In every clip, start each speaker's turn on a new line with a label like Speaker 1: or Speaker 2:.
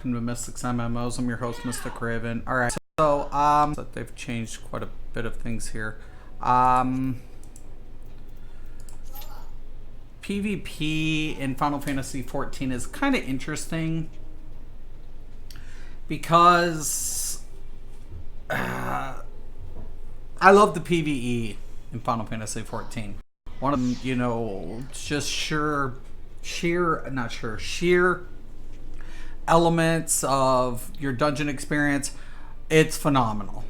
Speaker 1: Welcome to Mystics MMOs. I'm your host, Mystic Raven. Alright, so they've changed quite a bit of things here. PvP in Final Fantasy XIV is kind of interesting because I love the PVE in Final Fantasy XIV. One of them, you know, just sheer elements of your dungeon experience. It's phenomenal.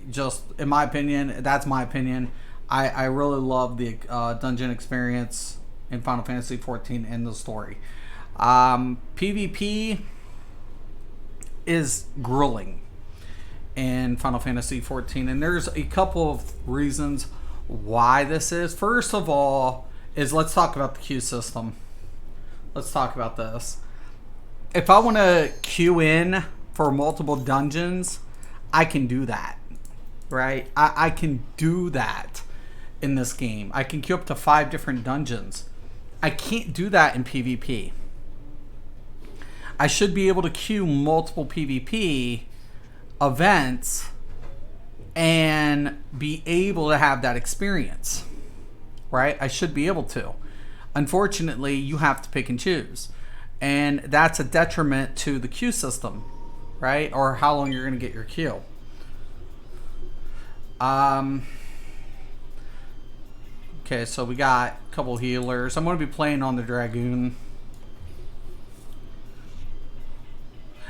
Speaker 1: Just in my opinion, that's my opinion. I really love the dungeon experience in Final Fantasy XIV and the story. PvP is grueling in Final Fantasy XIV, and there's a couple of reasons why this is. First of all, let's talk about the queue system. Let's talk about this. If I want to queue in for multiple dungeons, I can do that, right? I can do that in this game. I can queue up to 5 different dungeons. I can't do that in PvP. I should be able to queue multiple PvP events and be able to have that experience, right? I should be able to. Unfortunately, you have to pick and choose. And that's a detriment to the queue system, right? Or how long you're going to get your queue. Okay, so we got a couple healers. I'm going to be playing on the Dragoon.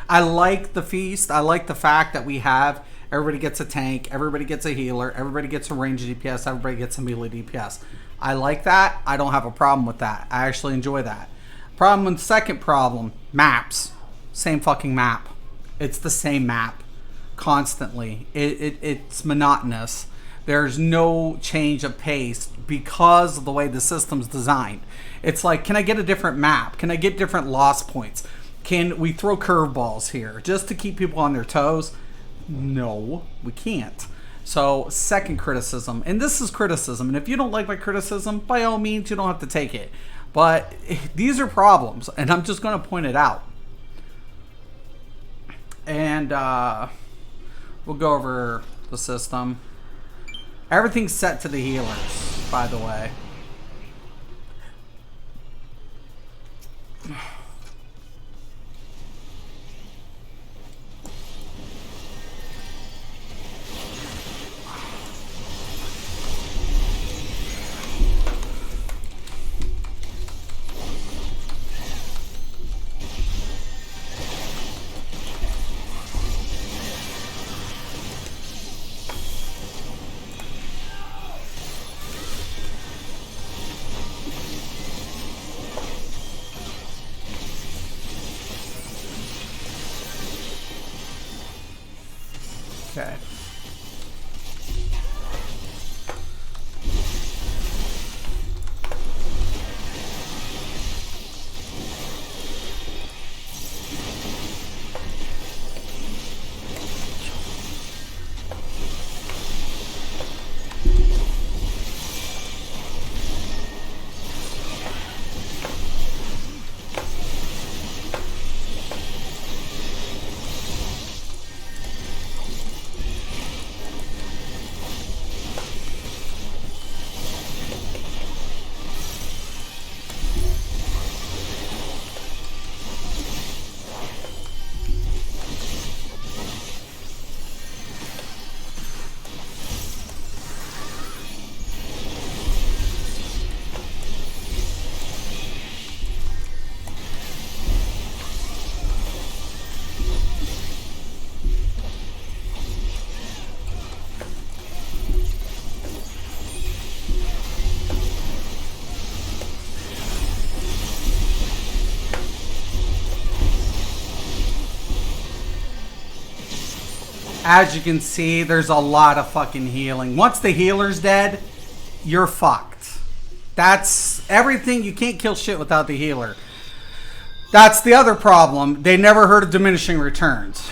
Speaker 1: I like the feast. I like the fact that we have everybody gets a tank, everybody gets a healer, everybody gets a range DPS, everybody gets a melee DPS. I like that. I don't have a problem with that. I actually enjoy that. Problem with the second problem, maps. Same fucking map. It's the same map constantly. It's monotonous. There's no change of pace because of the way the system's designed. It's like, can I get a different map? Can I get different loss points? Can we throw curveballs here just to keep people on their toes? No, we can't. So, second criticism, and this is criticism, and if you don't like my criticism, by all means, you don't have to take it. But these are problems, and I'm just going to point it out. And we'll go over the system. Everything's set to the healers, by the way. Okay. As you can see, there's a lot of fucking healing. Once the healer's dead, you're fucked. That's everything. You can't kill shit without the healer. That's the other problem. They never heard of diminishing returns.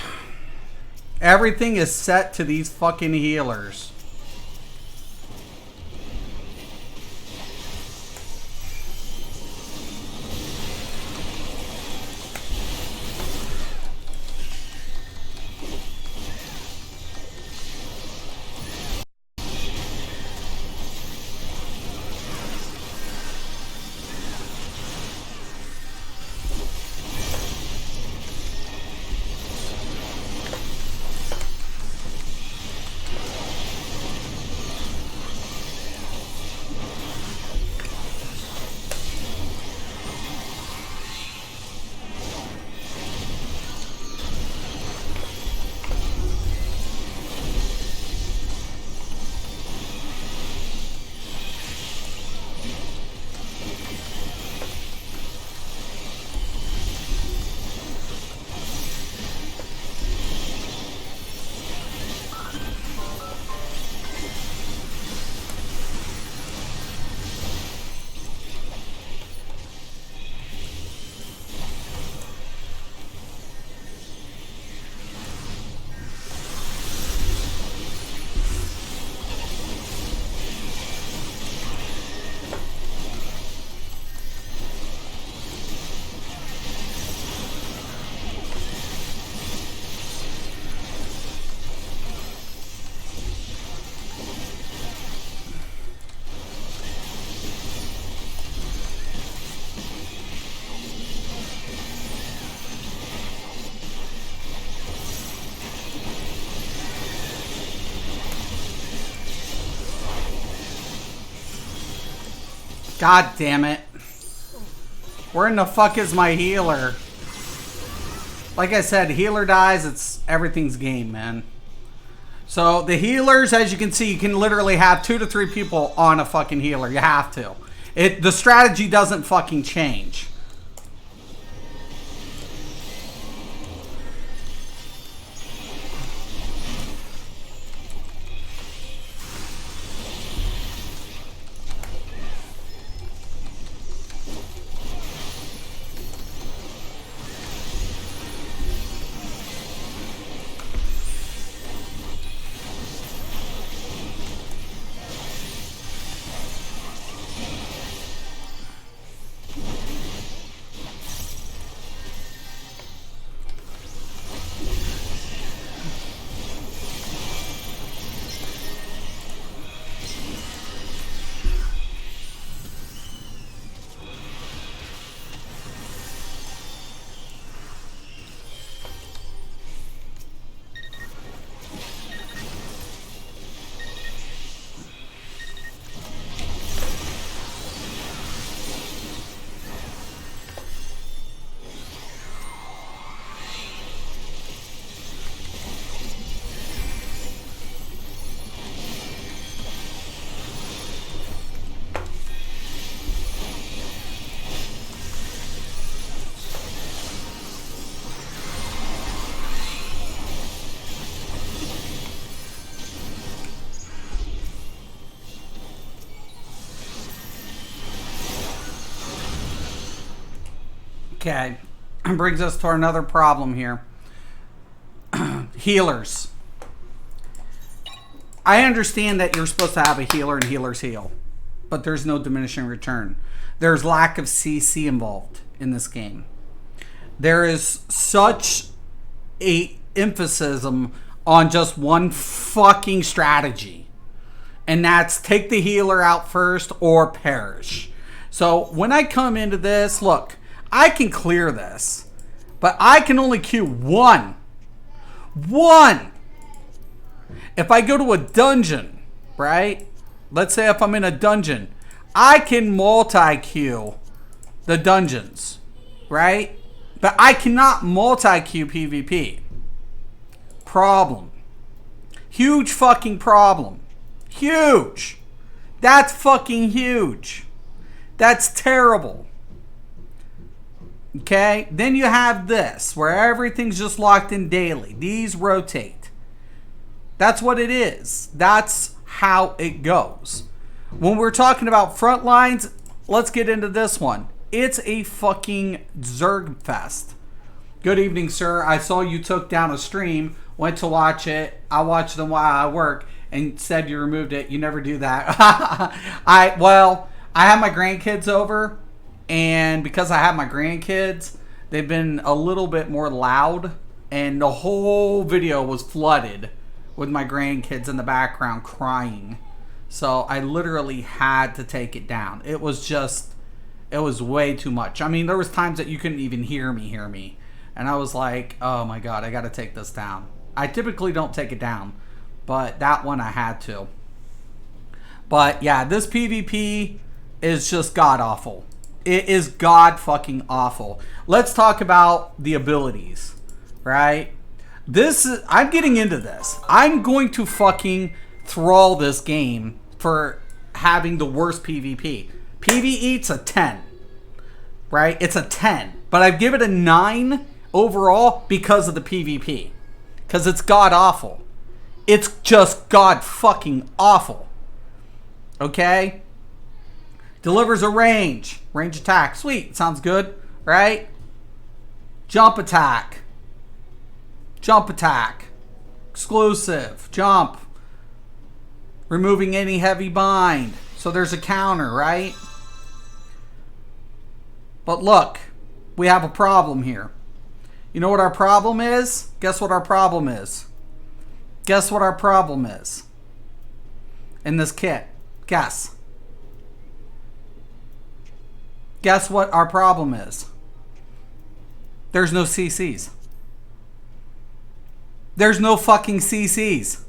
Speaker 1: Everything is set to these fucking healers. God damn it. Where in the fuck is my healer? Like I said, healer dies, everything's game, man. So the healers, as you can see, you can literally have 2 to 3 people on a fucking healer. You have to. The strategy doesn't fucking change. Okay, brings us to another problem here. Healers. I understand that you're supposed to have a healer and healers heal, but there's no diminishing return. There's lack of CC involved in this game. There is such a emphasis on just one fucking strategy, and that's take the healer out first or perish. So when I come into this, look, I can clear this, but I can only queue one. If I go to a dungeon, right? Let's say if I'm in a dungeon, I can multi-queue the dungeons, right? But I cannot multi-queue PvP. Problem. Huge fucking problem. Huge. That's fucking huge. That's terrible. Okay, then you have this, where everything's just locked in daily. These rotate. That's what it is. That's how it goes. When we're talking about front lines, let's get into this one. It's a fucking Zerg fest. Good evening, sir. I saw you took down a stream, went to watch it. I watched them while I work and said you removed it. You never do that. I have my grandkids over. And because I have my grandkids, they've been a little bit more loud. And the whole video was flooded with my grandkids in the background crying. So I literally had to take it down. It was way too much. I mean, there was times that you couldn't even hear me. And I was like, oh my God, I got to take this down. I typically don't take it down, but that one I had to. But yeah, this PvP is just god awful. It is god fucking awful. Let's talk about the abilities, right? I'm getting into this. I'm going to fucking thrall this game for having the worst PvP. PvE, it's a 10, right? It's a 10, but I've given it a 9 overall because of the PvP. Because it's god awful. It's just god fucking awful. Okay? Delivers a range attack. Sweet. Sounds good, right? Jump attack. Exclusive. Jump. Removing any heavy bind. So there's a counter, right? But look, we have a problem here. You know what our problem is? Guess what our problem is? In this kit. Guess what our problem is? There's no CCs. There's no fucking CCs.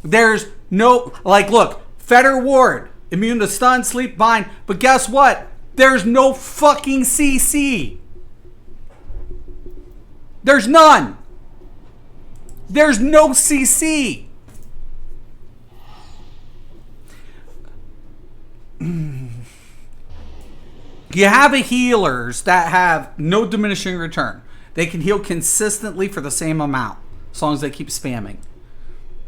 Speaker 1: There's no, look, Fetter Ward, immune to stun, sleep, bind. But guess what? There's no fucking CC. There's none. There's no CC. You have a healers that have no diminishing return. They can heal consistently for the same amount as long as they keep spamming.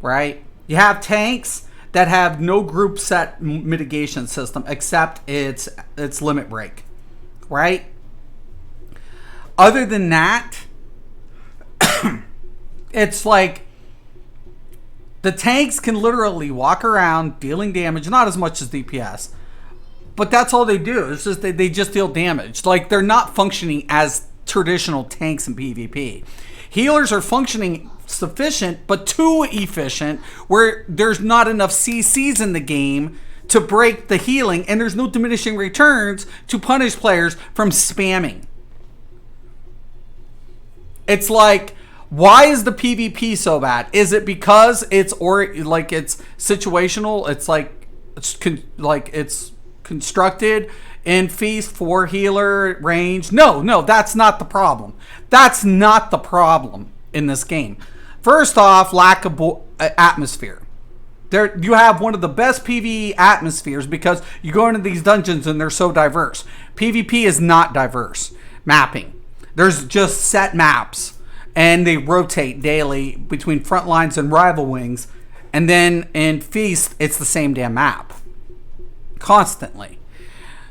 Speaker 1: Right? You have tanks that have no group set mitigation system except its limit break. Right? Other than that, it's like the tanks can literally walk around dealing damage, not as much as DPS, but that's all they do. It's just they just deal damage. Like, they're not functioning as traditional tanks in PvP. Healers are functioning sufficient, but too efficient, where there's not enough CCs in the game to break the healing, and there's no diminishing returns to punish players from spamming. It's like, why is the PvP so bad? Is it because it's situational? It's like it's constructed in Feast for healer range. No, that's not the problem. That's not the problem in this game. First off, lack of atmosphere. There, you have one of the best PvE atmospheres because you go into these dungeons and they're so diverse. PvP is not diverse mapping. There's just set maps. And they rotate daily between front lines and rival wings. And then in Feast, it's the same damn map. Constantly.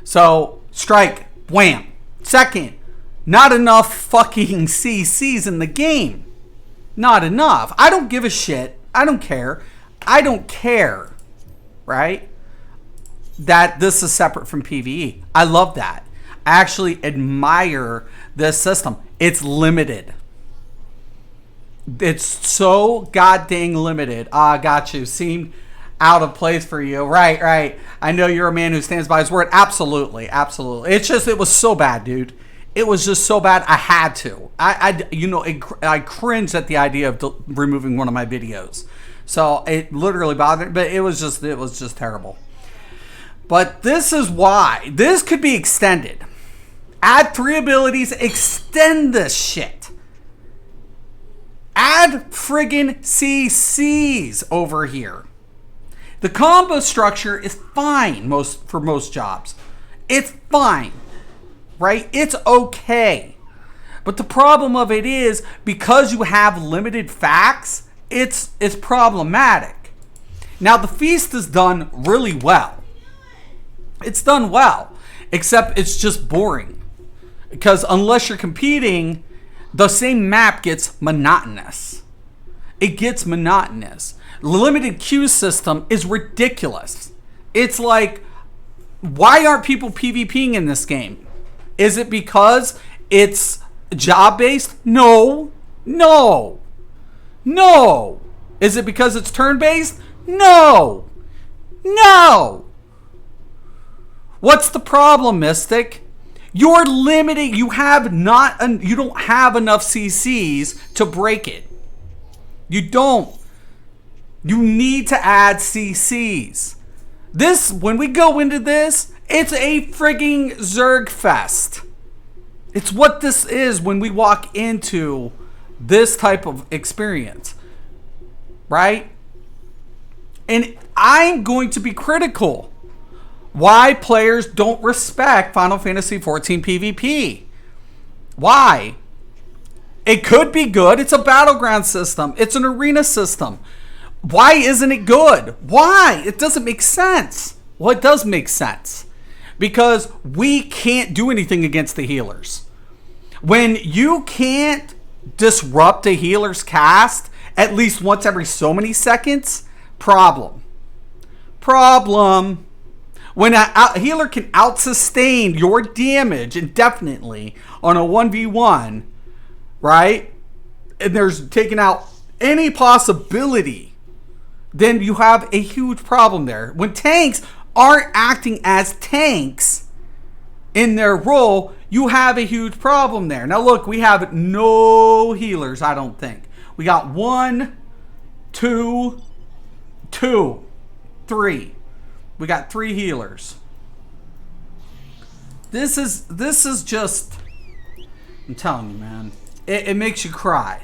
Speaker 1: So, strike, wham. Second, not enough fucking CCs in the game. Not enough. I don't give a shit. I don't care. I don't care. Right? That this is separate from PvE. I love that. I actually admire this system. It's limited. It's so goddamn limited. Got you. Seemed out of place for you. Right. I know you're a man who stands by his word. Absolutely. It's just, it was so bad, dude. It was just so bad. I had to. I cringed at the idea of removing one of my videos. So it literally bothered me, but it was just terrible. But this is why. This could be extended. Add 3 abilities. Extend this shit. Add friggin' CCs over here. The combo structure is fine for most jobs. It's fine, right? It's okay. But the problem of it is, because you have limited facts, it's problematic. Now, the Feast is done really well. It's done well, except it's just boring. Because unless you're competing, the same map gets monotonous. It gets monotonous. The limited queue system is ridiculous. It's like, why aren't people PvPing in this game? Is it because it's job-based? No. Is it because it's turn-based? No. What's the problem, Mystic? You're limiting. You don't have enough CCs to break it. You don't. You need to add CCs. This, when we go into this, it's a frigging Zerg fest. It's what this is when we walk into this type of experience. Right? And I'm going to be critical. Why players don't respect Final Fantasy XIV PvP. Why? It could be good. It's a battleground system. It's an arena system. Why isn't it good? Why? It doesn't make sense. Well, it does make sense. Because we can't do anything against the healers. When you can't disrupt a healer's cast at least once every so many seconds, problem. When a healer can out-sustain your damage indefinitely on a 1v1, right? And there's taking out any possibility, then you have a huge problem there. When tanks aren't acting as tanks in their role, you have a huge problem there. Now look, we have no healers, I don't think. We got 1, 2, 3. We got 3 healers. This is just, I'm telling you, man, it makes you cry.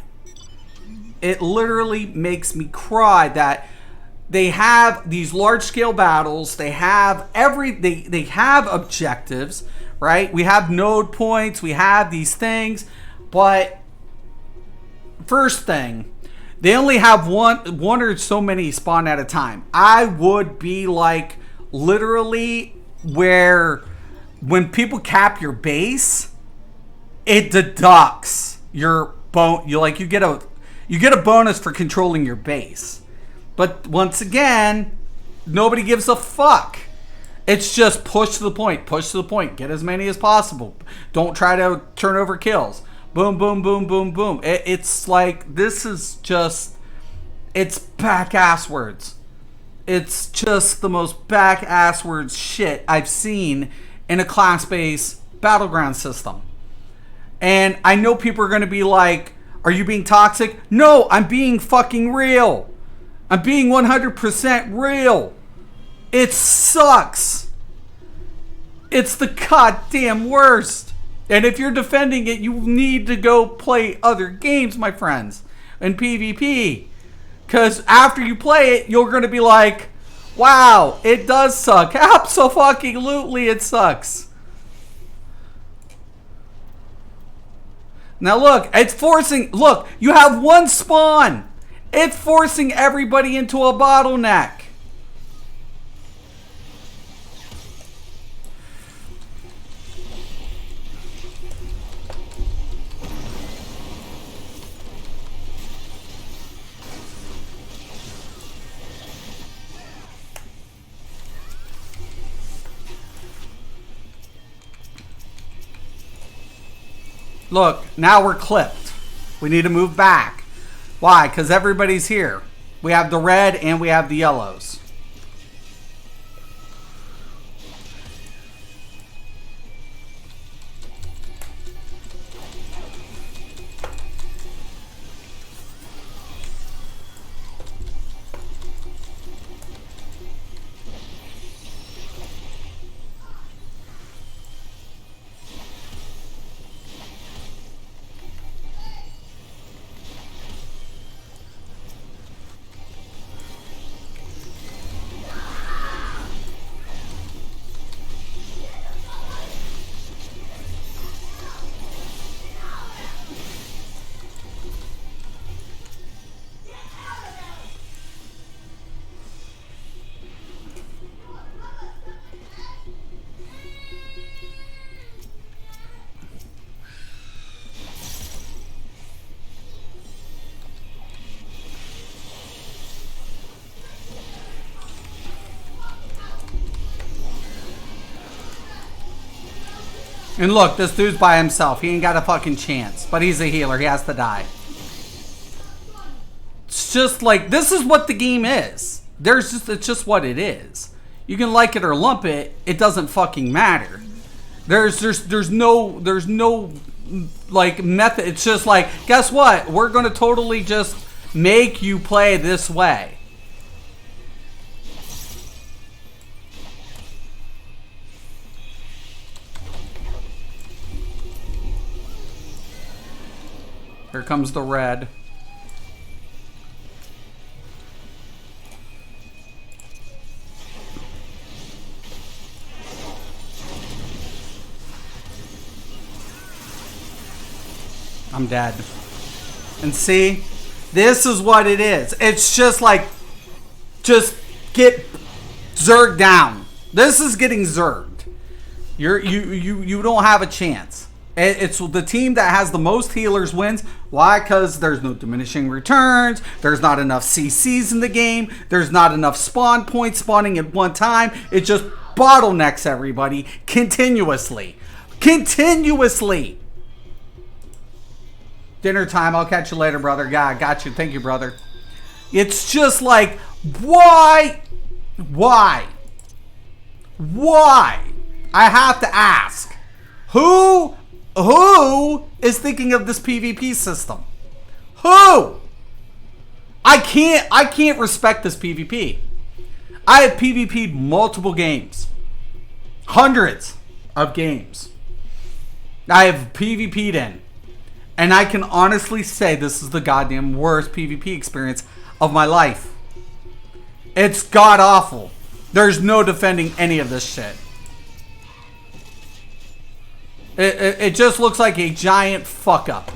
Speaker 1: It literally makes me cry that they have these large scale battles. They have they have objectives, right? We have node points. We have these things, but first thing, they only have one or so many spawn at a time. I would be like literally where when people cap your base, it deducts your bone. You get a bonus for controlling your base. But once again, nobody gives a fuck. It's just push to the point, get as many as possible. Don't try to turn over kills. Boom, boom, boom, boom, boom. It's like, this is just, it's back-ass words. It's just the most back-ass words shit I've seen in a class-based battleground system. And I know people are going to be like, are you being toxic? No, I'm being fucking real. I'm being 100% real. It sucks. It's the goddamn worst. And if you're defending it, you need to go play other games, my friends, in PvP. Because after you play it, you're going to be like, wow, it does suck. Absolutely, it sucks. Now look, it's forcing, look, you have one spawn. It's forcing everybody into a bottleneck. Look, now we're clipped. We need to move back. Why? Because everybody's here. We have the red and we have the yellows. And look, this dude's by himself. He ain't got a fucking chance. But he's a healer. He has to die. It's just like, this is what the game is. It's just what it is. You can like it or lump it. It doesn't fucking matter. There's no like method. It's just like, guess what? We're going to totally just make you play this way. Here comes the red. I'm dead. And see, this is what it is. It's just like, just get zerged down. This is getting zerged. You don't have a chance. It's the team that has the most healers wins. Why? Because there's no diminishing returns. There's not enough CCs in the game. There's not enough spawn points spawning at one time. It just bottlenecks everybody continuously. Continuously. Dinner time. I'll catch you later, brother. Yeah, I got you. Thank you, brother. It's just like, why? Why? Why? I have to ask. Who is thinking of this PvP system? Who? I can't respect this PvP. I have PvP'd multiple games. Hundreds of games. I have PvP'd in. And I can honestly say this is the goddamn worst PvP experience of my life. It's god awful. There's no defending any of this shit. It just looks like a giant fuck up.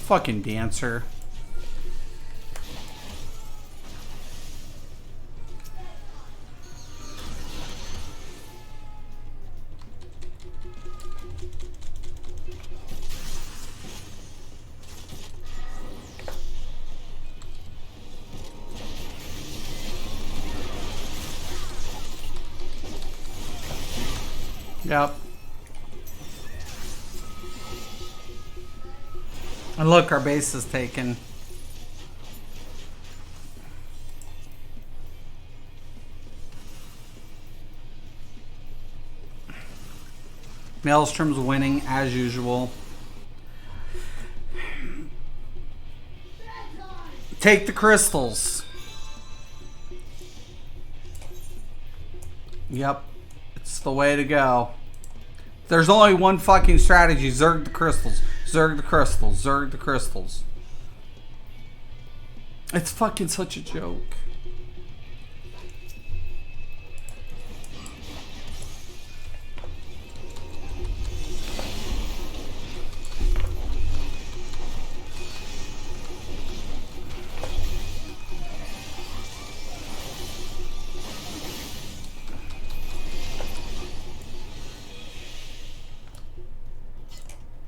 Speaker 1: Fucking dancer. Yep. And look, our base is taken. Maelstrom's winning as usual. Take the crystals. Yep. It's the way to go. There's only one fucking strategy. Zerg the crystals. Zerg the crystals. Zerg the crystals. It's fucking such a joke.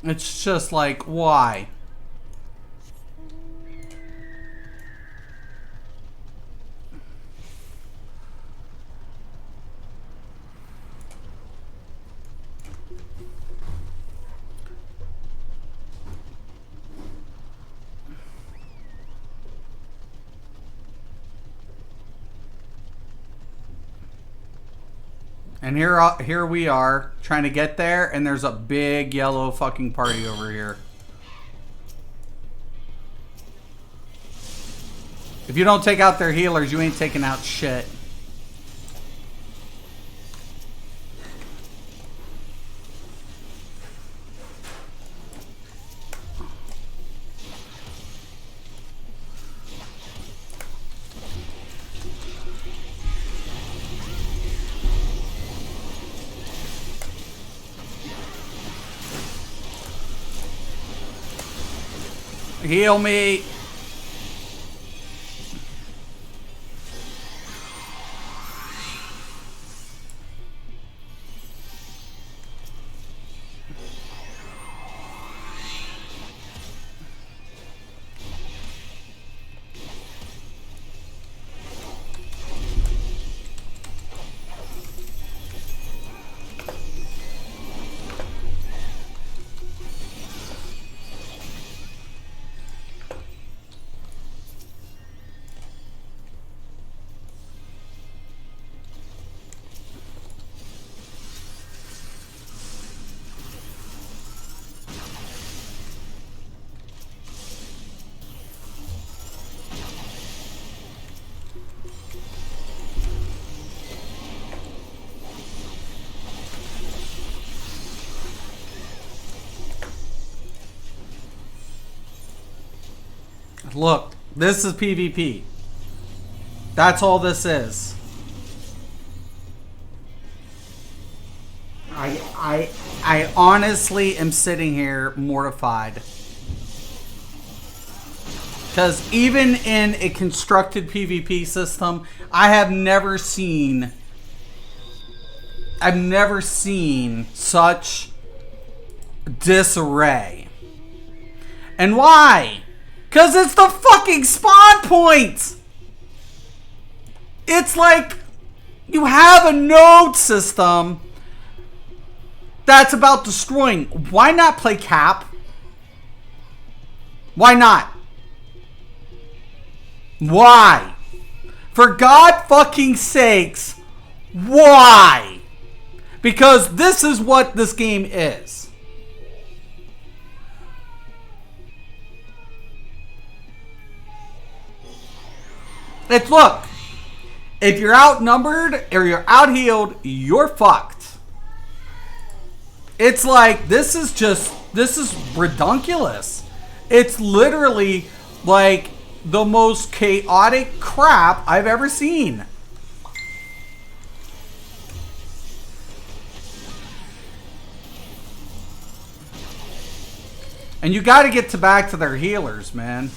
Speaker 1: It's just like, why? And here we are trying to get there, and there's a big yellow fucking party over here. If you don't take out their healers, you ain't taking out shit. Heal me. Look, this is PvP. That's all this is. I honestly am sitting here mortified. Because even in a constructed PvP system, I've never seen such disarray. And why? Because it's the fucking spawn point! It's like you have a node system that's about destroying. Why not play Cap? Why not? Why? For God fucking sakes, why? Because this is what this game is. It's, look, if you're outnumbered or you're outhealed, you're fucked. It's like, this is redunculous. It's literally like the most chaotic crap I've ever seen. And you got to get back to their healers, man.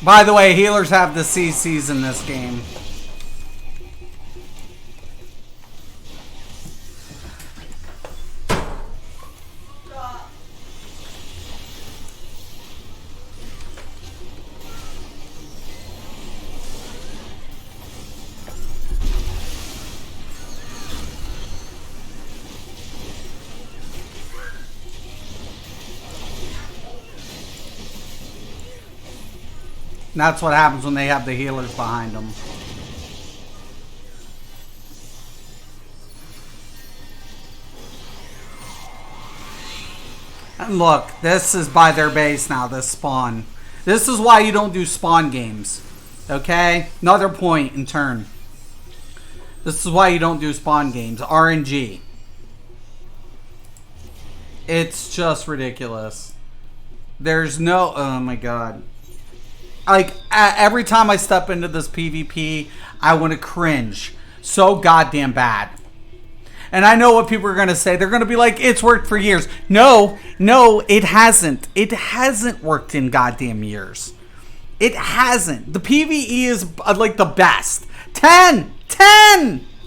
Speaker 1: By the way, healers have the CCs in this game. And that's what happens when they have the healers behind them. And look, this is by their base now, this spawn. This is why you don't do spawn games. Okay? Another point in turn. This is why you don't do spawn games. RNG. It's just ridiculous. There's no... Oh my god. Like, every time I step into this PvP, I want to cringe. So goddamn bad. And I know what people are going to say. They're going to be like, it's worked for years. No, it hasn't. It hasn't worked in goddamn years. It hasn't. The PvE is like the best. 10!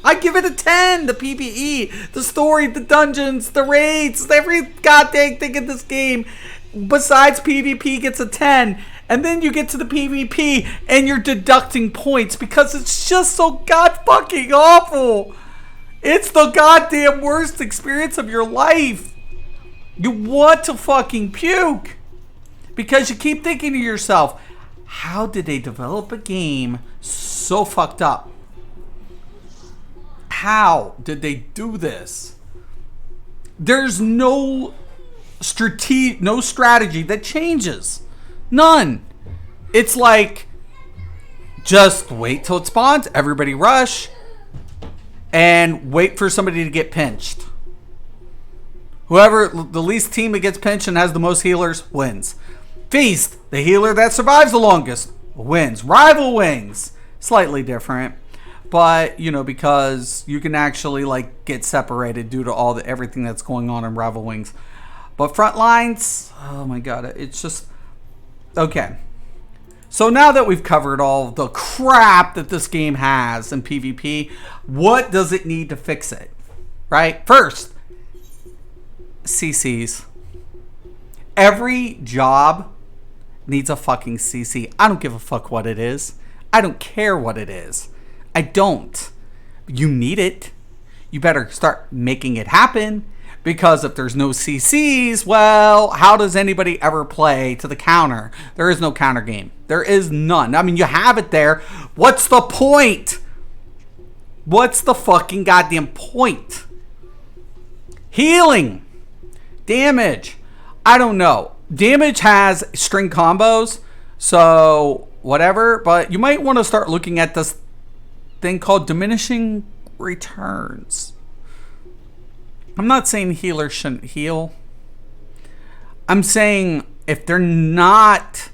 Speaker 1: I give it a 10. The PvE, the story, the dungeons, the raids, every goddamn thing in this game, besides PvP, gets a 10. And then you get to the PvP and you're deducting points because it's just so god fucking awful. It's the goddamn worst experience of your life. You want to fucking puke because you keep thinking to yourself, how did they develop a game so fucked up? How did they do this? There's no strategy that changes. None. It's like, just wait till it spawns, everybody rush, and wait for somebody to get pinched. Whoever, the least team that gets pinched and has the most healers wins. Feast, the healer that survives the longest, wins. Rival Wings, slightly different, but, you know, because you can actually, like, get separated due to everything that's going on in Rival Wings. But Frontlines, oh my god, it's just... Okay, so now that we've covered all the crap that this game has in PvP, what does it need to fix it? Right? First, CCs. Every job needs a fucking CC. I don't give a fuck what it is. I don't care what it is. I don't. You need it. You better start making it happen. Because if there's no CCs, well, how does anybody ever play to the counter? There is no counter game. There is none. I mean, you have it there. What's the point? What's the fucking goddamn point? Healing. Damage. I don't know. Damage has string combos, so whatever. But you might want to start looking at this thing called diminishing returns. I'm not saying healers shouldn't heal. I'm saying if they're not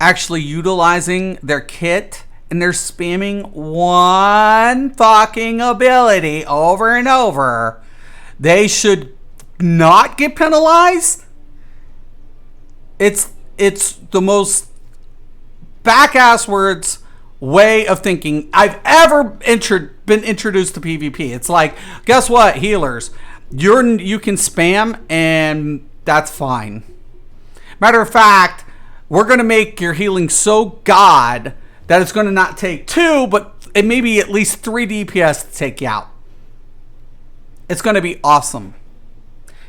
Speaker 1: actually utilizing their kit and they're spamming one fucking ability over and over, they should not get penalized. It's the most back-ass words way of thinking I've ever been introduced to PvP. It's like, guess what, healers? You can spam and that's fine. Matter of fact, we're going to make your healing so god that it's going to not take 2, but it may be at least 3 DPS to take you out. It's going to be awesome.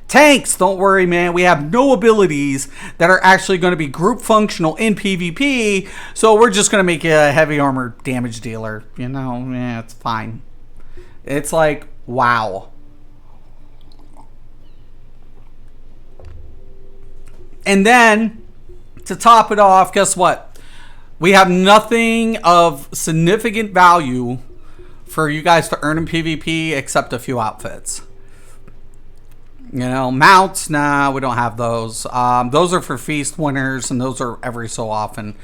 Speaker 1: Tanks, don't worry, man. We have no abilities that are actually going to be group functional in PvP, so we're just going to make you a heavy armor damage dealer. You know, yeah, it's fine. It's like, wow. And then, to top it off, guess what? We have nothing of significant value for you guys to earn in PvP except a few outfits. You know, mounts, nah, we don't have those. Those are for feast winners, and those are every so often.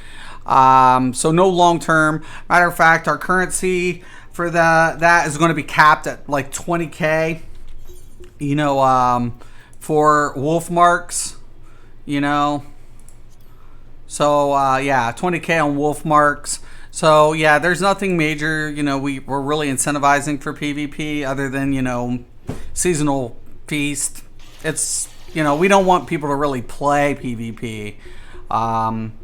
Speaker 1: So no long term. Matter of fact, our currency for that is going to be capped at like 20k. You know, for wolf marks. You know, so yeah, 20k on wolf marks. So yeah, there's nothing major. You know, we're really incentivizing for PvP other than, you know, seasonal feast. It's, you know, we don't want people to really play PvP,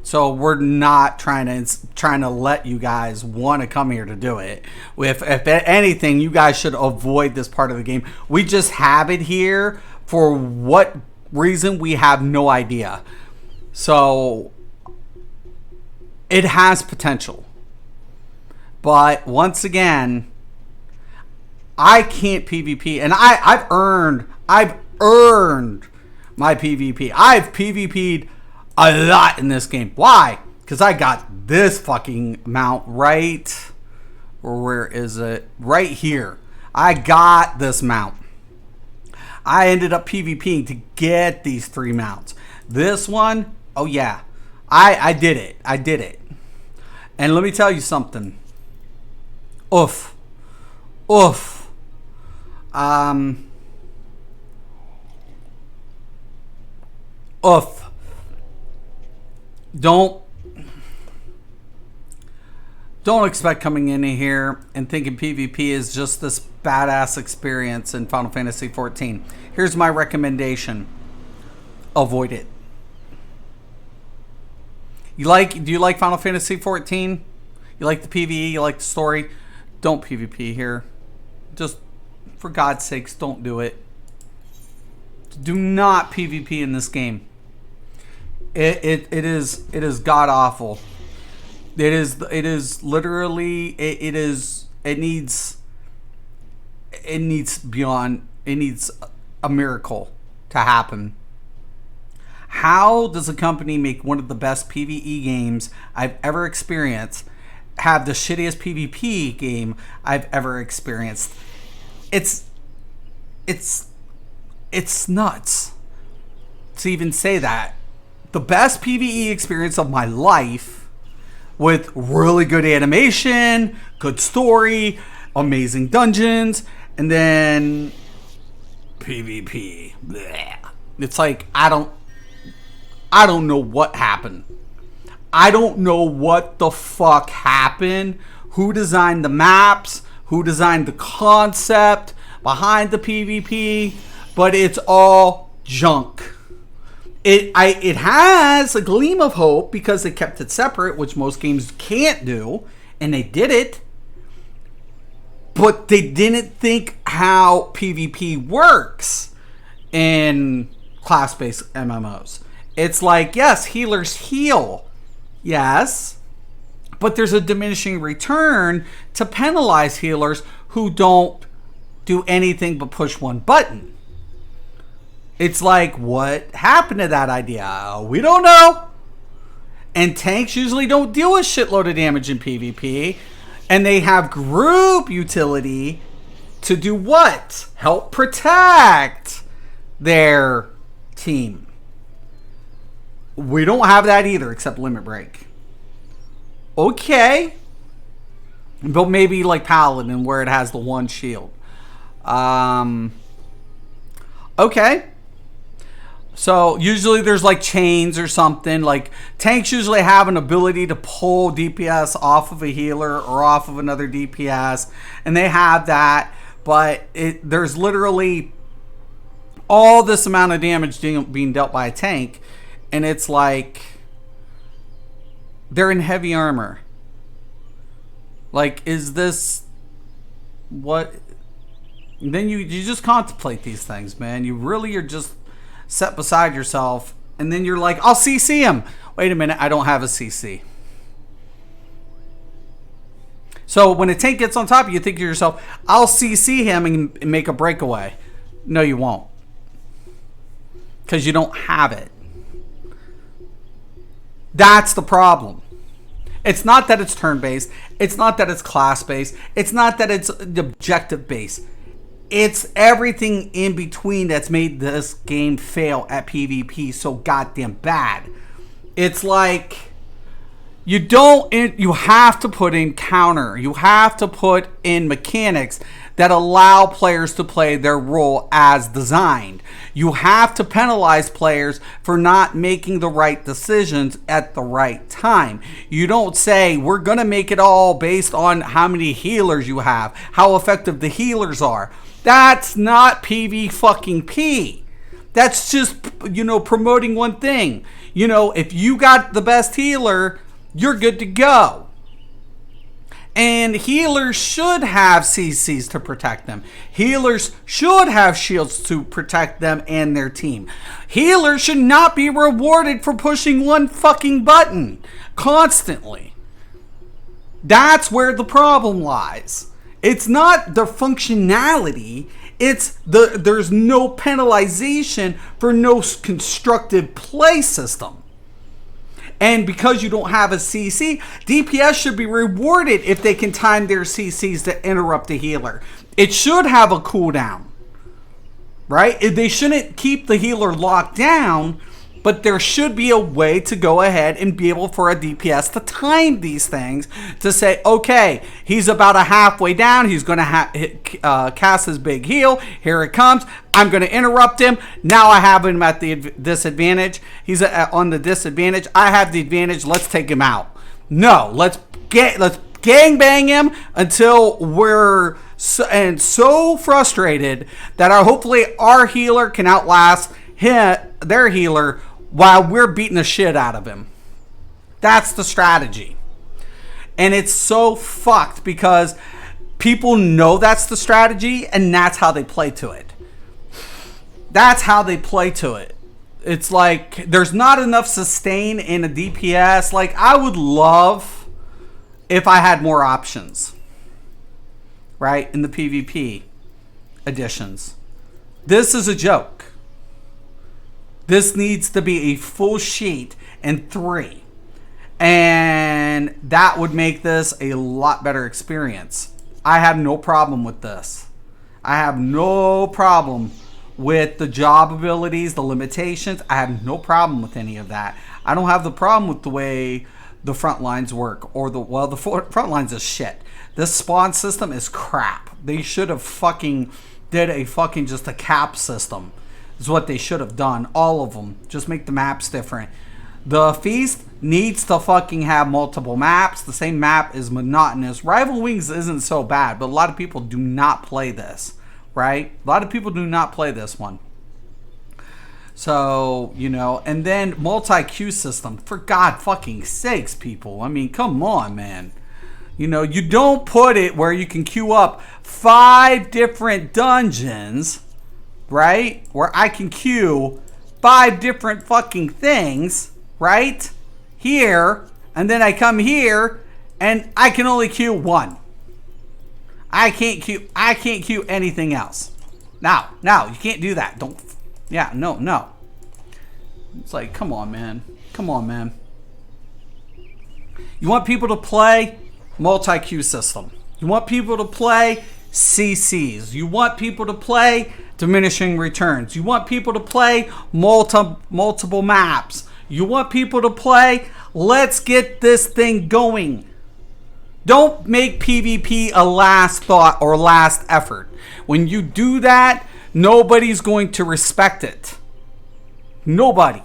Speaker 1: so we're not trying to let you guys want to come here to do it. If anything, you guys should avoid this part of the game. We just have it here for what reason, we have no idea. So it has potential, but once again, I can't PvP, and I've earned my PvP. I've PvP'd a lot in this game. Why? Because I got this fucking mount right, or where is it? Right here. I got this mount. I ended up PvPing to get these 3 mounts. This one, oh yeah, I did it. I did it. And let me tell you something. Oof. Oof. Oof. Don't expect coming in here and thinking PvP is just this badass experience in Final Fantasy XIV. Here's my recommendation. Avoid it. Do you like Final Fantasy XIV? You like the PvE? You like the story? Don't PvP here. Just, for God's sakes, don't do it. Do not PvP in this game. It is god awful. It is literally it needs a miracle to happen. How does a company make one of the best PvE games I've ever experienced have the shittiest PvP game I've ever experienced? It's nuts to even say that. The best PvE experience of my life, with really good animation, good story, amazing dungeons, and then PvP. Blech. It's like I don't know what happened. I don't know what the fuck happened. Who designed the maps? Who designed the concept behind the PvP? But it's all junk. It has a gleam of hope because they kept it separate, which most games can't do, and they did it. But they didn't think how PvP works. in class-based MMOs. It's like, yes, healers heal. Yes. But there's a diminishing return to penalize healers who don't do anything but push one button. It's like, what happened to that idea? We don't know. And tanks usually don't deal with shitload of damage in PvP. And they have group utility to do what? Help protect their team. We don't have that either, except Limit Break. Okay. But maybe like Paladin, where it has the one shield. Okay. So usually there's like chains or something. Like tanks usually have an ability to pull DPS off of a healer or off of another DPS. And they have that. But there's literally all this amount of damage being dealt by a tank. And it's like they're in heavy armor. Like, is this what? Then you just contemplate these things, man. You really are just set beside yourself. And then you're like, I'll CC him. Wait a minute, I don't have a CC. So when a tank gets on top of you, think to yourself, I'll CC him and make a breakaway. No, you won't. Because you don't have it. That's the problem. It's not that it's turn-based. It's not that it's class-based. It's not that it's objective-based. It's everything in between that's made this game fail at PvP so goddamn bad. It's like you have to put in counter. You have to put in mechanics that allow players to play their role as designed. You have to penalize players for not making the right decisions at the right time. You don't say, we're going to make it all based on how many healers you have, how effective the healers are. That's not PvP. That's just, promoting one thing. If you got the best healer, you're good to go. And healers should have CCs to protect them. Healers should have shields to protect them and their team. Healers should not be rewarded for pushing one fucking button constantly. That's where the problem lies. It's not the functionality. It's there's no penalization for no constructive play system. And because you don't have a CC, DPS should be rewarded if they can time their CCs to interrupt the healer. It should have a cooldown, right? They shouldn't keep the healer locked down, but there should be a way to go ahead and be able for a DPS to time these things to say, okay, he's about a halfway down. He's going to cast his big heal. Here it comes. I'm going to interrupt him. Now I have him at the disadvantage. He's on the disadvantage. I have the advantage. Let's take him out. No, let's gangbang him until we're so frustrated that hopefully our healer can outlast their healer while we're beating the shit out of him. That's the strategy. And it's so fucked because people know that's the strategy and that's how they play to it. That's how they play to it. It's like there's not enough sustain in a DPS. Like, I would love if I had more options, right, in the PvP editions. This is a joke. This needs to be a full sheet and 3. And that would make this a lot better experience. I have no problem with this. I have no problem with the job abilities, the limitations. I have no problem with any of that. I don't have the problem with the way the front lines work. The front lines is shit. This spawn system is crap. They should have did just a cap system. Is what they should have done. All of them. Just make the maps different. The Feast needs to fucking have multiple maps. The same map is monotonous. Rival Wings isn't so bad, but a lot of people do not play this, right? A lot of people do not play this one. So, and then multi-queue system. For God fucking sakes, people. I mean, come on, man. You don't put it where you can queue up 5 different dungeons, right? Where I can queue 5 different fucking things, right? Here, and then I come here and I can only queue 1. I can't queue anything else. Now, you can't do that. Don't. Yeah, no. It's like, come on, man. Come on, man. You want people to play multi-queue system. You want people to play CCs. You want people to play diminishing returns. You want people to play multiple maps. You want people to play, let's get this thing going. Don't make PvP a last thought or last effort. When you do that, nobody's going to respect it. Nobody.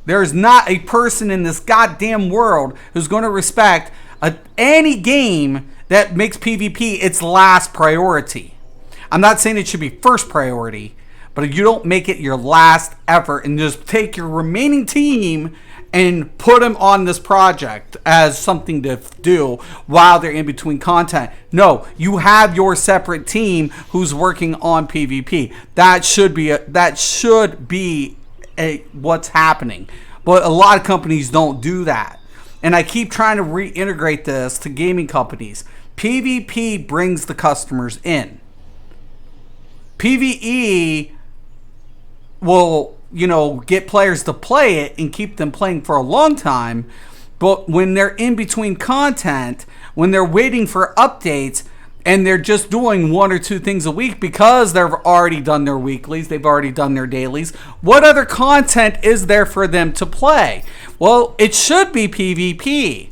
Speaker 1: There's not a person in this goddamn world who's going to respect any game that makes PvP its last priority. I'm not saying it should be first priority, but you don't make it your last effort and just take your remaining team and put them on this project as something to do while they're in between content. No, you have your separate team who's working on PvP. That should be what's happening. But a lot of companies don't do that. And I keep trying to reintegrate this to gaming companies. PvP brings the customers in. PvE will, get players to play it and keep them playing for a long time. But when they're in between content, when they're waiting for updates, and they're just doing 1 or 2 things a week because they've already done their weeklies, they've already done their dailies, what other content is there for them to play? Well, it should be PvP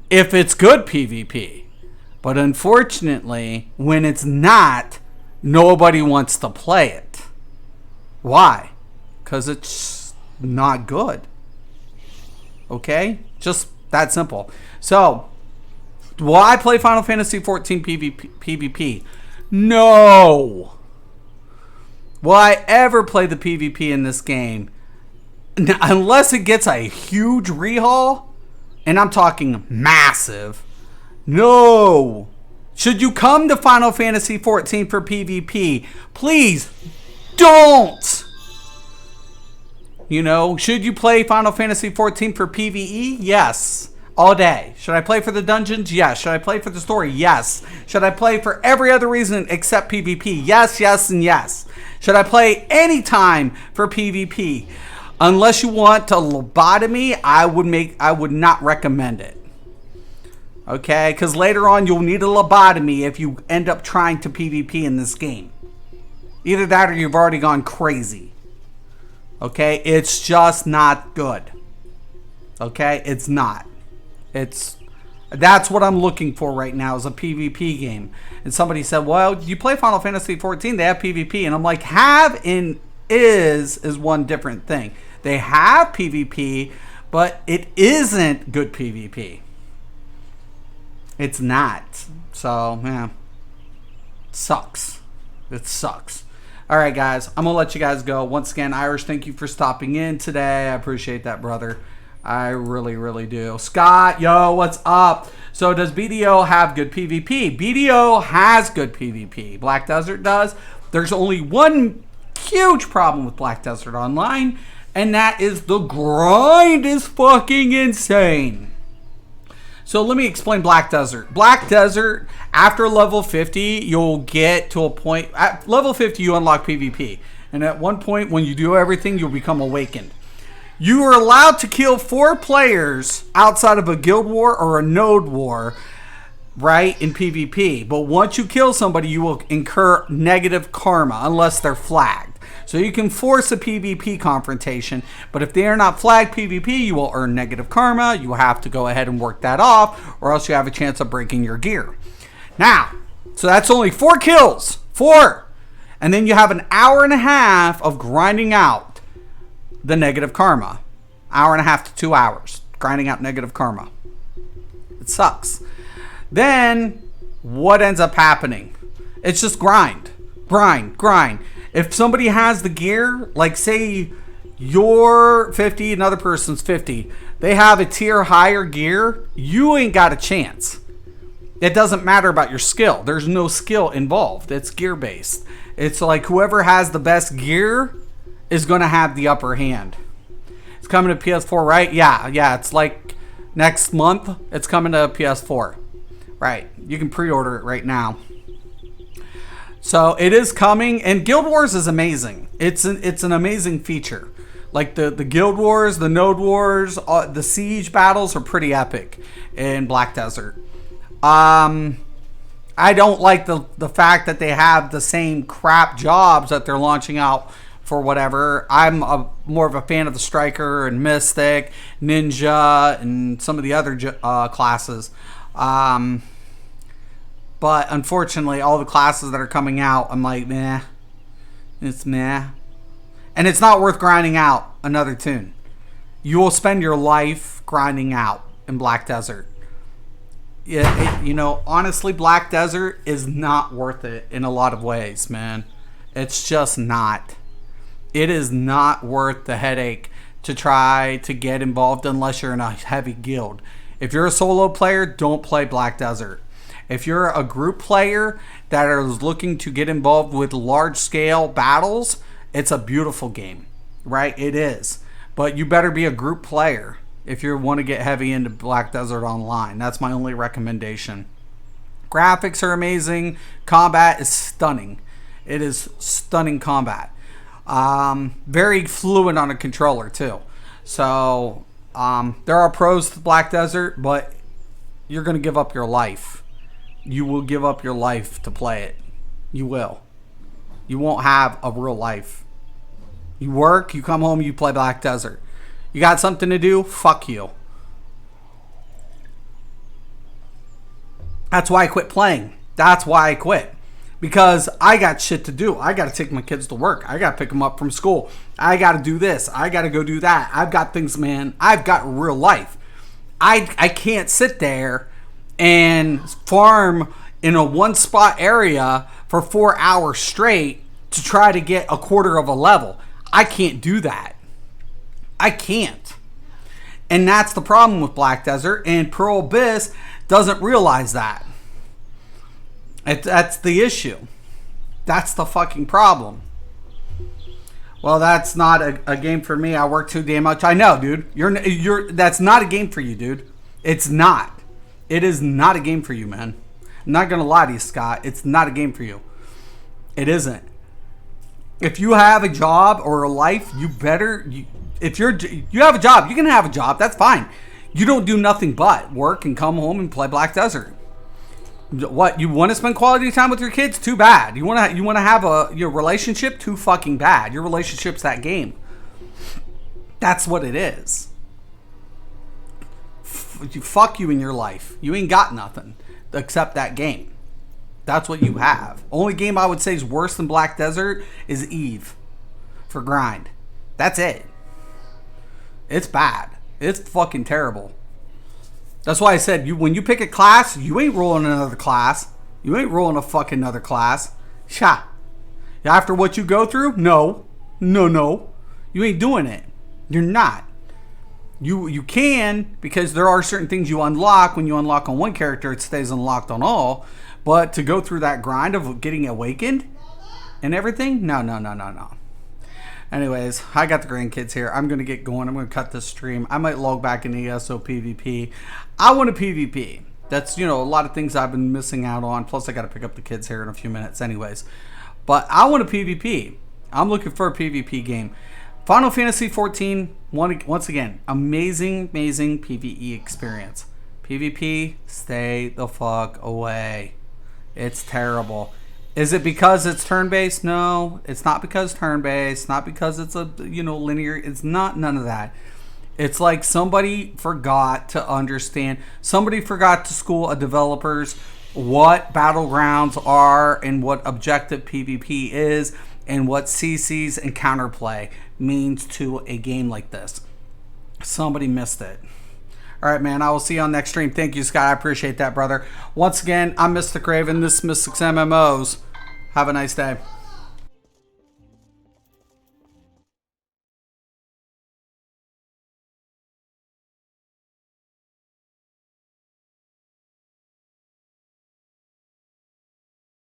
Speaker 1: if it's good PvP. But unfortunately, when it's not, nobody wants to play it. Why? Because it's not good. Okay? Just that simple. So, will I play Final Fantasy XIV PvP? No. Will I ever play the PvP in this game? Unless it gets a huge rehaul, and I'm talking massive. No. Should you come to Final Fantasy XIV for PvP, please don't. Should you play Final Fantasy XIV for PvE? Yes. All day. Should I play for the dungeons? Yes. Should I play for the story? Yes. Should I play for every other reason except PvP? Yes, yes, and yes. Should I play any time for PvP? Unless you want to lobotomy, I would not recommend it. Okay? Because later on you'll need a lobotomy if you end up trying to PvP in this game. Either that or you've already gone crazy. Okay? It's just not good. Okay? It's not. That's what I'm looking for right now is a PvP game. And somebody said, well, you play Final Fantasy XIV, they have PvP. And I'm like, have and is one different thing. They have PvP, but it isn't good PvP. It's not. So, yeah. Sucks. It sucks. All right, guys. I'm going to let you guys go. Once again, Irish, thank you for stopping in today. I appreciate that, brother. I really, really do. Scott, yo, what's up? So does BDO have good PvP? BDO has good PvP. Black Desert does. There's only one huge problem with Black Desert Online, and that is the grind is fucking insane. So let me explain Black Desert. Black Desert, after level 50, you'll get to a point. At level 50, you unlock PvP. And at one point, when you do everything, you'll become awakened. You are allowed to kill 4 players outside of a guild war or a node war, right, in PvP. But once you kill somebody, you will incur negative karma unless they're flagged. So you can force a PvP confrontation, but if they are not flagged PvP, you will earn negative karma. You will have to go ahead and work that off, or else you have a chance of breaking your gear. Now, so that's only 4 kills. 4! And then you have an hour and a half of grinding out the negative karma. Hour and a half to 2 hours grinding out negative karma. It sucks. Then what ends up happening? It's just grind. If somebody has the gear, like say you're 50, another person's 50, they have a tier higher gear, you ain't got a chance. It doesn't matter about your skill. There's no skill involved. It's gear based. It's like whoever has the best gear is going to have the upper hand. It's coming to PS4, right? Yeah. It's like next month. It's coming to PS4. Right. You can pre-order it right now. So it is coming, and Guild Wars is amazing. It's an amazing feature. Like the Guild Wars, the Node Wars, the Siege battles are pretty epic in Black Desert. I don't like the fact that they have the same crap jobs that they're launching out for whatever. I'm more of a fan of the Striker and Mystic, Ninja, and some of the other classes. But unfortunately, all the classes that are coming out, I'm like, meh. It's meh. And it's not worth grinding out another tune. You will spend your life grinding out in Black Desert. Honestly, Black Desert is not worth it in a lot of ways, man. It's just not. It is not worth the headache to try to get involved unless you're in a heavy guild. If you're a solo player, don't play Black Desert. If you're a group player that is looking to get involved with large-scale battles, it's a beautiful game, right? It is. But you better be a group player if you want to get heavy into Black Desert Online. That's my only recommendation. Graphics are amazing. Combat is stunning. It is stunning combat. Very fluid on a controller, too. So, there are pros to Black Desert, but you're going to give up your life. You will give up your life to play it. You will. You won't have a real life. You work, you come home, you play Black Desert. You got something to do? Fuck you. That's why I quit playing. That's why I quit. Because I got shit to do. I got to take my kids to work. I got to pick them up from school. I got to do this. I got to go do that. I've got things, man. I've got real life. I can't sit there and farm in a one spot area for 4 hours straight to try to get a quarter of a level. I can't do that. I can't. And that's the problem with Black Desert, and Pearl Abyss doesn't realize that. That's the issue. That's the fucking problem. Well, that's not a game for me. I work too damn much. I know, dude. That's not a game for you, dude. It's not. It is not a game for you, man. I'm not going to lie to you, Scott. It's not a game for you. It isn't. If you have a job or a life, you better... If you have a job, you can have a job. That's fine. You don't do nothing but work and come home and play Black Desert. What, you want to spend quality time with your kids? Too bad. You want to have your relationship? Too fucking bad. Your relationship's that game. That's what it is. Fuck you in your life. You ain't got nothing except that game. That's what you have. Only game I would say is worse than Black Desert is Eve for grind. That's it. It's bad. It's fucking terrible. That's why I said when you pick a class, you ain't rolling another class. You ain't rolling a fucking another class. Shot. After what you go through? No. You ain't doing it. You're not. You can, because there are certain things you unlock. When you unlock on one character, it stays unlocked on all. But to go through that grind of getting awakened and everything, no. Anyways, I got the grandkids here. I'm going to get going. I'm going to cut this stream. I might log back into ESO PvP. I want a PvP. That's, a lot of things I've been missing out on. Plus, I got to pick up the kids here in a few minutes anyways. But I want a PvP. I'm looking for a PvP game. Final Fantasy XIV, once again, amazing PvE experience. PvP, stay the fuck away. It's terrible. Is it because it's turn-based? No, it's not because turn-based. Not because it's a linear. It's not none of that. It's like somebody forgot to understand. Somebody forgot to school developers what battlegrounds are and what objective PvP is and what CCs and counterplay means to a game like this. Somebody missed it. All right, man. I will see you on next stream. Thank you, Scott. I appreciate that, brother. Once again, I'm Mystic Raven. This is Mystic's MMOs. Have a nice day.